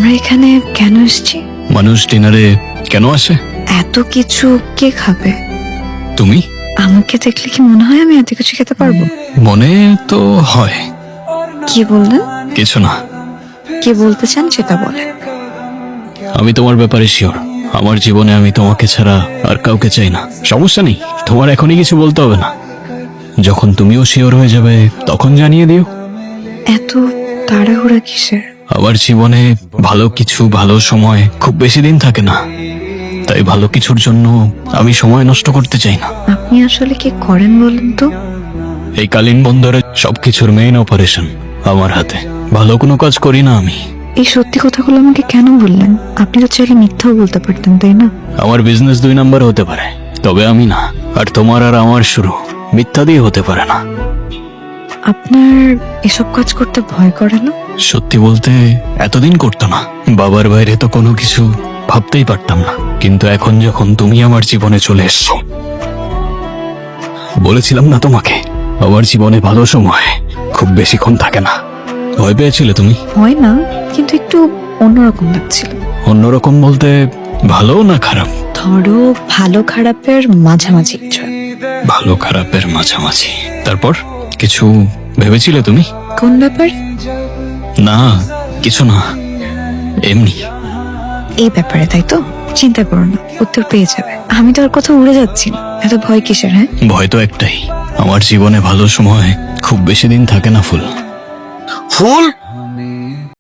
আমরা এখানে কেন এসেছি? মানুষ ডিনারে কেন আসে? এত কিছু কে খাবে? তুমি? আমাকে দেখলে কি মনে হয় আমি এত কিছু খেতে পারবো? মনে তো হয়। কি বললেন? কিছু না। কি বলতে চান সেটা বলেন। আমি তোমার ব্যাপারে শিওর। আমার জীবনে আমি তোমাকে ছাড়া আর কাউকে চাই না। সমস্যা নেই, তোমার এখনই কিছু বলতে হবে না। যখন তুমিও শিওর হয়ে যাবে তখন জানিয়ে দিও। এত তাড়াহুড়া কিসের? আমার জীবনে ভালো কিছু, ভালো সময় খুব বেশি দিন থাকে না, তাই ভালো কিছুর জন্য আমি সময় নষ্ট করতে চাই না। আপনি আসলে কি করেন বলেন তো? এই কালীন বন্দরে সবকিছুর মেইন অপারেশন আমার হাতে। ভালো কোনো কাজ করি না আমি। এই সত্যি কথাগুলো আমাকে কেন বললেন? আপনি তো চাইলে মিথ্যাও বলতে পারতেন, তাই না? আমার বিজনেস 2 নাম্বার হতে পারে, তবে আমি না। আর তোমার আর আমার শুরু মিথ্যা দিয়ে হতে পারে না। আপনার এসব কাজ করতে ভয় করে না? সত্যি বলতে এতদিন করতো না। বাবার বাইরে তো কোনো কিছু ভাবতেই পারতাম না, কিন্তু এখন যখন তুমি আমার জীবনে চলে এসছো, বলেছিলাম না তোমাকে আমার জীবনে ভালো সময় খুব বেশিক্ষণ থাকে না। ভয় পেয়েছিলে তুমি? হয় না, কিন্তু একটু অন্যরকম লাগছিল। অন্যরকম বলতে ভালো না খারাপ? ধরো ভালো খারাপের মাঝামাঝি কিছু। ভালো খারাপের মাঝামাঝি। তারপর কিছু ভেবেছিলে তুমি? কোন ব্যাপার? না, কিছু না, এমনি। এই ব্যাপারে, তাই তো? চিন্তা করো না, উত্তর পেয়ে যাবে। আমি তো আর কথা উড়ে যাচ্ছি না। এত ভয় কিসের? হ্যাঁ, ভয় তো একটাই, আমার জীবনে ভালো সময় খুব বেশি দিন থাকে না। ফুল ফুল